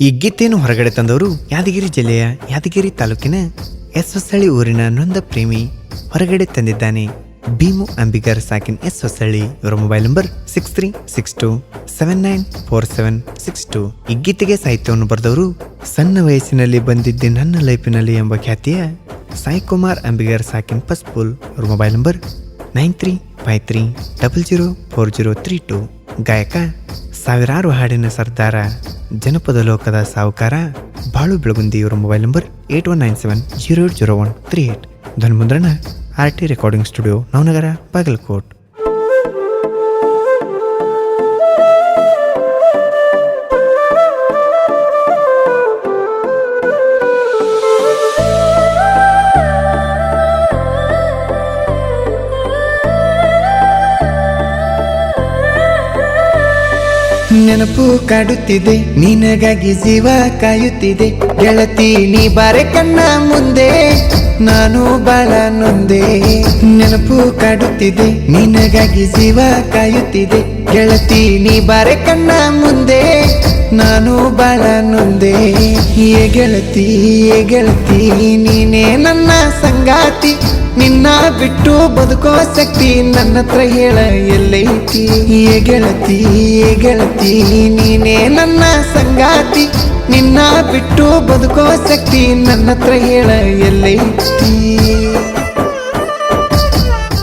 ಈ ಗೀತೆಯನ್ನು ಹೊರಗಡೆ ತಂದವರು ಯಾದಗಿರಿ ಜಿಲ್ಲೆಯ ಯಾದಗಿರಿ ತಾಲೂಕಿನ ಹೊಸಳ್ಳಿ ಊರಿನ ನೊಂದ ಪ್ರೇಮಿ ಹೊರಗಡೆ ತಂದಿದ್ದಾನೆ. ಭೀಮು ಅಂಬಿಗರ್ ಸಾಕಿನ್ ಹೊಸಳ್ಳಿ. ಇವರ ಮೊಬೈಲ್ ನಂಬರ್ 6362794762. ಈ ಗೀತೆಗೆ ಸಾಹಿತ್ಯವನ್ನು ಬರೆದವರು ಸಣ್ಣ ವಯಸ್ಸಿನಲ್ಲಿ ಬಂದಿದ್ದೆ ನನ್ನ ಲೈಫಿನಲ್ಲಿ ಎಂಬ ಖ್ಯಾತಿಯ ಸಾಯಿಕುಮಾರ್ ಅಂಬಿಗರ್ ಸಾಕಿನ್ ಪಸ್ಪುಲ್. ಇವರ ಮೊಬೈಲ್ ನಂಬರ್ 9353004032. ಗಾಯಕ ಸಾವಿರಾರು ಹಾಡಿನ ಸರ್ದಾರ, ಜನಪದ ಲೋಕದ ಸಾಹುಕಾರ ಬಾಳು ಬೆಳಗುಂದಿ. ಇವರ mobile number 8197080138. ಧ್ವನಿಮುದ್ರಣ RT recording studio, Navanagar, Bagalkot. ನೆನಪು ಕಾಡುತ್ತಿದೆ, ನಿನಗಾಗಿ ಜೀವ ಕಾಯುತ್ತಿದೆ. ಗೆಳತಿ ನೀ ಬಾರೆ ಕಣ್ಣ ಮುಂದೆ, ನಾನು ಬಾಳ ನೊಂದೆ. ನೆನಪು ಕಾಡುತ್ತಿದೆ, ನಿನಗಾಗಿ ಜೀವ ಕಾಯುತ್ತಿದೆ. ಗೆಳತಿ ನೀ ಬಾರೆ ಕಣ್ಣ ಮುಂದೆ, ನಾನು ಬಾಳ ನೊಂದೆ. ಗೆಳತಿ ನೀನೇ ನನ್ನ ಸಂಗಾತಿ. ನಿನ್ನ ಬಿಟ್ಟು ಬದುಕೋ ಶಕ್ತಿ ನನ್ನ ಹತ್ರ ಹೇಳ ಎಲ್ಲೈತಿ. ಗೆಳತಿ ನೀನೇ ನನ್ನ ಸಂಗಾತಿ. ನಿನ್ನ ಬಿಟ್ಟು ಬದುಕೋ ಶಕ್ತಿ ನನ್ನ ಹತ್ರ ಹೇಳ ಎಲ್ಲೈತಿ.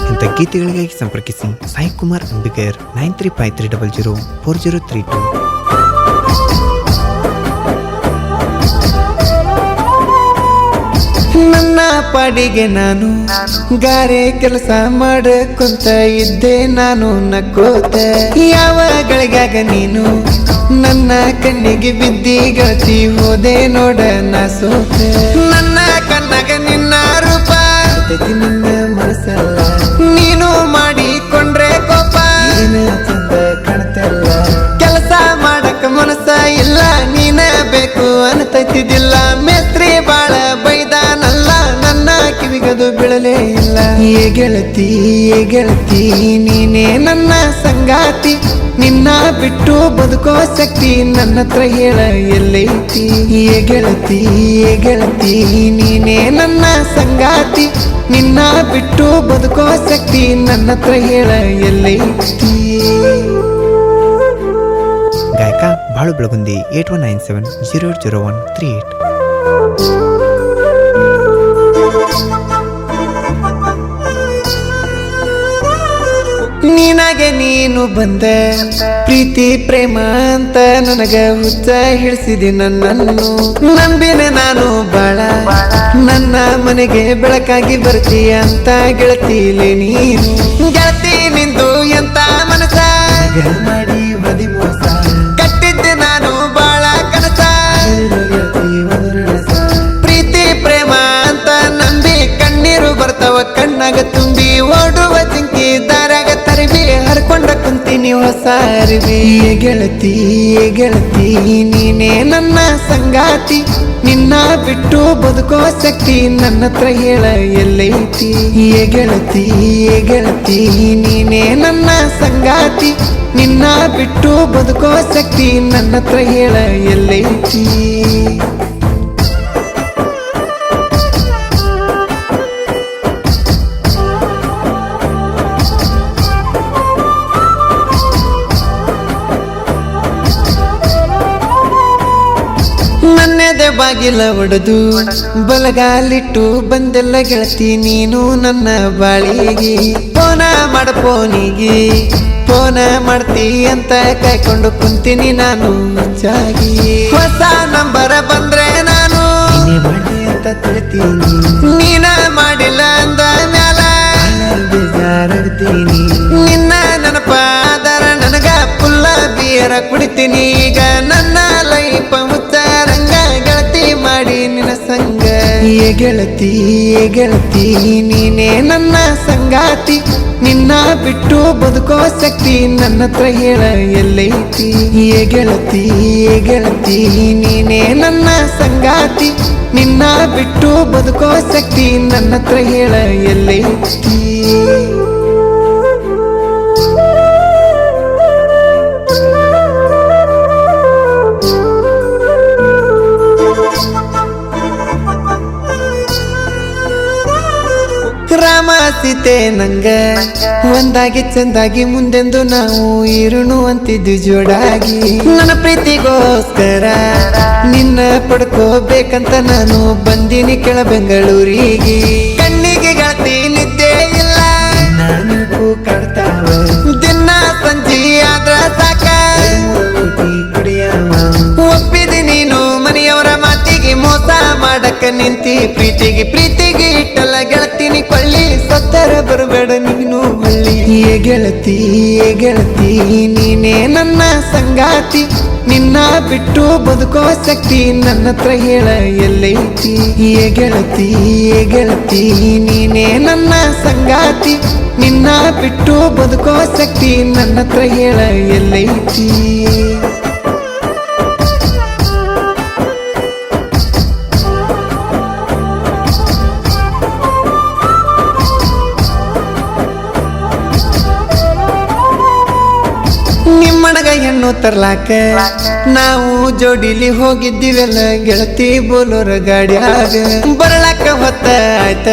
ಇಂಥ ಗೀತೆಗಳಿಗಾಗಿ ಸಂಪರ್ಕಿಸಿ ಸಾಯಿಕುಮಾರ್ ಅಂಬಿಗರ್ 9353004032. ನನ್ನ ಪಾಡಿಗೆ ನಾನು ಗಾರೆ ಕೆಲಸ ಮಾಡಕೊಂತ ಇದ್ದೆ, ನಾನು ನಕ್ಕೋತ. ಯಾವ ಗಳಿಗಾಗ ನೀನು ನನ್ನ ಕಣ್ಣಿಗೆ ಬಿದ್ದಿ ಗೆಳತಿ, ಹೋದೆ ನೋಡ ನಾ ಸೋತ. ನನ್ನ ಕಣ್ಣಾಗ ನಿನ್ನ ರೂಪ ನಿನ್ನ ಮನಸ್ಸಲ್ಲ, ನೀನು ಮಾಡಿಕೊಂಡ್ರೆ ಕೋಪ ಚಂದ ಕಾಣ್ತಲ್ಲ. ಕೆಲಸ ಮಾಡಕ ಮನಸ್ಸ ಇಲ್ಲ, ನೀನ ಬೇಕು ಅನ್ತೈತಿದ್ದಿಲ್ಲ. ಮೇಸ್ತ್ರಿ ಬಾಳ ಬೈದಾನಲ್ಲ, ನನ್ನ ಕಿವಿಗದು ಬೀಳಲೇ ಇಲ್ಲ. ಗೆಳತಿ ನೀನೇ ನನ್ನ ಸಂಗಾತಿ. ನಿನ್ನ ಬಿಟ್ಟು ಬದುಕೋ ಶಕ್ತಿ ನನ್ನ ಹತ್ರ ಹೇಳ ಎಲ್ಲೈತಿ. ಗೆಳತಿ ನೀನೇ ನನ್ನ ಸಂಗಾತಿ. ನಿನ್ನ ಬಿಟ್ಟು ಬದುಕೋ ಶಕ್ತಿ ನನ್ನ ಹತ್ರ ಹೇಳ ಎಲ್ಲೈತಿ. ಗಾಯಕ ಬಾಳು ಬೆಳಗುಂದಿ 8197080138. ನಿನಗೆ ನೀನು ಬಂದ ಪ್ರೀತಿ ಪ್ರೇಮ ಅಂತ ನನಗ ಹುಚ್ಚ ಹಿಡಿಸಿದೆ. ನನ್ನನ್ನು ನಂಬಿನ ನಾನು ಬಾಳ, ನನ್ನ ಮನೆಗೆ ಬೆಳಕಾಗಿ ಬರ್ತೀಯ ಅಂತ ಗೆಳತಿಲೆ ನೀನು. ಗೆಳತಿ ನಿಂದು ಎಂತ ಮನಸ ಮಾಡಿ ಬದಿ ಮೋಸ, ಕಟ್ಟಿದ್ದೆ ನಾನು ಬಾಳ ಕನಸ. ಪ್ರೀತಿ ಪ್ರೇಮ ಅಂತ ನಂಬಿ ಕಣ್ಣೀರು ಬರ್ತಾವ ಕಣ್ಣಾಗ ತುಂಬಿ. ಓಡುವ ಜಿಂಕಿ ದಾರಾಗ ತರಬಿ ಹರ್ಕೊಂಡ ಕುಂತೀನಿ ಹೊಸ ಅರಿವಿ. ಗೆಳತಿ ನೀನೇ ನನ್ನ ಸಂಗಾತಿ. ನಿನ್ನ ಬಿಟ್ಟು ಬದುಕೋ ಶಕ್ತಿ ನನ್ನ ಹತ್ರ ಹೇಳ ಎಲ್ಲೈತಿ. ಗೆಳತಿ ನೀನೇ ನನ್ನ ಸಂಗಾತಿ. ನಿನ್ನ ಬಿಟ್ಟು ಬದುಕೋ ಶಕ್ತಿ ನನ್ನ ಹತ್ರ ಹೇಳ ಎಲ್ಲೈತಿ. ನನ್ನೆದೆ ಬಾಗಿಲ ಒಡೆದು ಬಲಗಾಲಿಟ್ಟು ಬಂದೆಲ್ಲ ಗೆಳತಿ ನೀನು ನನ್ನ ಬಾಳಿಗೆ. ಫೋನ ಮಾಡಪೋನಿಗೆ ಫೋನ ಮಾಡ್ತಿ ಅಂತ ಕಾಯ್ಕೊಂಡು ಕುಂತೀನಿ ನಾನು ಹುಚ್ಚಾಗಿ. ಹೊಸ ನಂಬರ ಬಂದ್ರೆ ನಾನು ಮಾಡಿ ಅಂತ ತಿಳ್ತೀನಿ, ನೀನ ಮಾಡಿಲ್ಲ ಅಂದ ಮ್ಯಾಲ ಬೇಜಾರಾಗ್ತೀನಿ. ನಿನ್ನ ನೆನಪಾದರ ನನಗ ಪುಲ್ಲ ಬಿಯರ ಕುಡಿತೀನಿ. ಈಗ ನನ್ನ ಲೈಫ್ ಮುಚ್ಚಾರಂಗ ಗೆಳತಿ ಮಾಡಿ ನಿನ್ನ ಸಂಗ. ಗೆಳತಿ ನೀನೇ ನನ್ನ ಸಂಗಾತಿ. ನಿನ್ನ ಬಿಟ್ಟು ಬದುಕೋ ಶಕ್ತಿ ನನ್ನ ಹತ್ರ ಹೇಳ ಎಲ್ಲೈತಿ. ಗೆಳತಿ ನೀನೇ ನನ್ನ ಸಂಗಾತಿ. ನಿನ್ನ ಬಿಟ್ಟು ಬದುಕೋ ಶಕ್ತಿ ನನ್ನ ಹತ್ರ ಹೇಳ ಎಲ್ಲೈತಿ. ರಾಮ ಸೀತೆ ನಂಗ ಒಂದಾಗಿ ಚಂದಾಗಿ ಮುಂದೆಂದು ನಾವು ಇರುಣು ಅಂತಿದ್ವಿ ಜೋಡಾಗಿ ನನ್ನ ಪ್ರೀತಿಗೋಸ್ಕರ ನಿನ್ನ ಪಡ್ಕೋಬೇಕಂತ ನಾನು ಬಂದಿನಿ ಕೆಳ ಬೆಂಗಳೂರಿಗೆ ಕಣ್ಣಿಗೆ ಗೆಳತಿ ನಿದ್ದೆ ಇಲ್ಲ ನಾನು ಕಡ್ತಾವ ದಿನ ಸಂಜೆ ಆದ್ರ ಸಾಕ ಒಪ್ಪಿದಿ ನೀನು ಮನೆಯವರ ಮಾತಿಗೆ ಮೋಸ ಮಾಡಕ ನಿಂತಿ ಪ್ರೀತಿಗೆ ಇಟ್ಟಲ್ಲ ಗೆಳತಿನಿ ಕೊಳ್ಳಿ ಸತ್ತರ ಬರಬೇಡ ನೀನು ಹಳ್ಳಿ ಗೆಳತಿ ನೀನೇ ನನ್ನ ಸಂಗಾತಿ ನಿನ್ನ ಬಿಟ್ಟು ಬದುಕೋ ಶಕ್ತಿ ನನ್ನ ಹತ್ರ ಹೇಳ ಎಲ್ಲೈತಿ ಗೆಳತಿ ನೀನೇ ನನ್ನ ಸಂಗಾತಿ ನಿನ್ನ ಬಿಟ್ಟು ಬದುಕೋ ಶಕ್ತಿ ನನ್ನ ಹತ್ರ ಹೇಳ ಎಲ್ಲೈತಿ ನಿಮ್ಮಡಗ ಹೆಣ್ಣು ತರ್ಲಾಕ ನಾವು ಜೋಡಿಲಿ ಹೋಗಿದ್ದೀವೆಲ್ಲ ಗೆಳತಿ ಬೋಲೋರ ಗಾಡಿಯಾಗ ಬರಲಾಕ ಹೊತ್ತ ಆಯ್ತ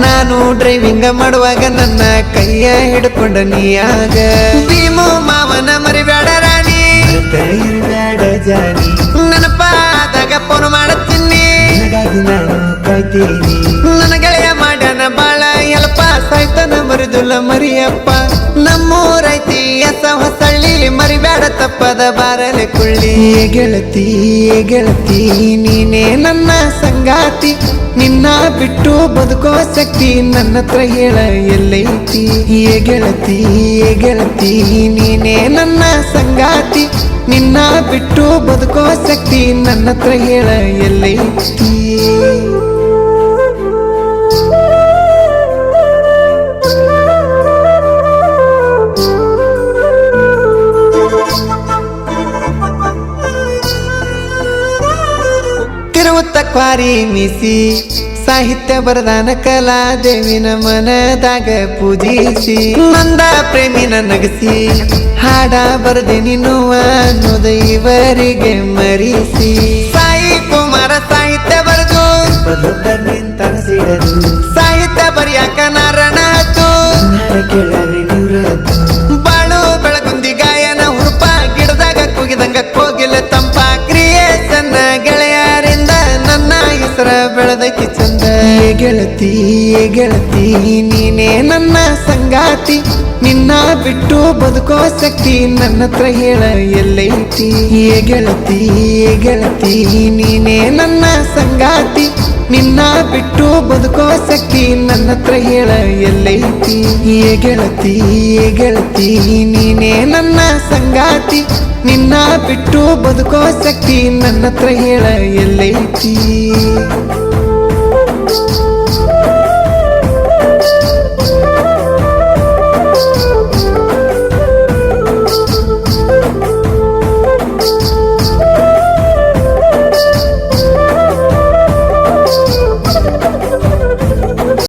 ನಾನು ಡ್ರೈವಿಂಗ್ ಮಾಡುವಾಗ ನನ್ನ ಕೈಯ ಹಿಡ್ಕೊಂಡ ನೀಯಾಗ ಭೀಮು ಮಾವನ ಮರಿಬೇಡ ರಾಣಿ ಬ್ಯಾಡ ಜಾನಿ ನೆನಪಾದಾಗ ಫೋನ್ ಮಾಡತ್ತೀನಿ ನಾನು ಕಾಯ್ತೀನಿ ನನ್ನ ಗೆಳೆಯ ಮಾಡ್ಯಾನ ಬಾಳ ಎಲ್ಪ ಸಾಯ್ತನ ಮರಿದುಲ್ಲ ಮರಿಯಪ್ಪ ನಮ್ಮೂರೈತಿ ಹೊಸಳ್ಳಿ ಮರಿಬೇಡ ತಪ್ಪದ ಬಾರಲೆ ಕುಳ್ಳಿ ಗೆಳತಿ ನೀನೇ ನನ್ನ ಸಂಗಾತಿ ನಿನ್ನ ಬಿಟ್ಟು ಬದುಕೋ ಶಕ್ತಿ ನನ್ನ ಹತ್ರ ಹೇಳ ಎಲ್ಲೈತಿ ಗೆಳತಿ ನೀನೇ ನನ್ನ ಸಂಗಾತಿ ನಿನ್ನ ಬಿಟ್ಟು ಬದುಕೋ ಶಕ್ತಿ ನನ್ನ ಹತ್ರ ಹೇಳ ಎಲ್ಲೈತಿ ಕ್ವಾರಿ ಮೀಸಿ ಸಾಹಿತ್ಯ ಬರದಾನ ಕಲಾದೇವಿನ ಮನದಾಗ ಪೂಜಿಸಿ ನಂದ ಪ್ರೇಮಿನ ನಗಸಿ ಹಾಡ ಬರದೆ ನಿನ್ನುವ ಅನ್ನೋದ ಇವರಿಗೆ ಮರಿಸಿ ಸಾಯಿ ಕುಮಾರ ಸಾಹಿತ್ಯ ಬರೆದು ಸಾಹಿತ್ಯ ಬರೆಯಾಕ ನಾರಣ ಬಾಳು ಬೆಳಗುಂದಿ ಗಾಯನ ಹುರುಪ ಗಿಡದಾಗ ಕೂಗಿದಂಗ ಕೋಗಿಲ ತಂಪ ಕ್ರಿಯೇಷನ್ ಗೆಳೆಯರಿಂದ ನನ್ನ ಹೆಸರ ಬೆಳೆದೈತಿ ಚಂದ ಗೆಳತಿ ನೀನೇ ನನ್ನ ಸಂಗಾತಿ ನಿನ್ನ ಬಿಟ್ಟು ಬದುಕೋ ಶಕ್ತಿ ನನ್ನ ಹತ್ರ ಹೇಳ ಎಲ್ಲೈತಿ ಗೆಳತಿ ನೀನೇ ನನ್ನ ಸಂಗಾತಿ ನಿನ್ನ ಬಿಟ್ಟು ಬದುಕೋ ಶಕ್ತಿ ನನ್ನ ಹತ್ರ ಹೇಳ ಎಲ್ಲೈತಿ ಗೆಳತಿ ನೀನೇ ನನ್ನ ಸಂಗಾತಿ ನಿನ್ನ ಬಿಟ್ಟು ಬದುಕೋ ಶಕ್ತಿ ನನ್ನ ಹತ್ರ ಹೇಳ ಎಲ್ಲೈತಿ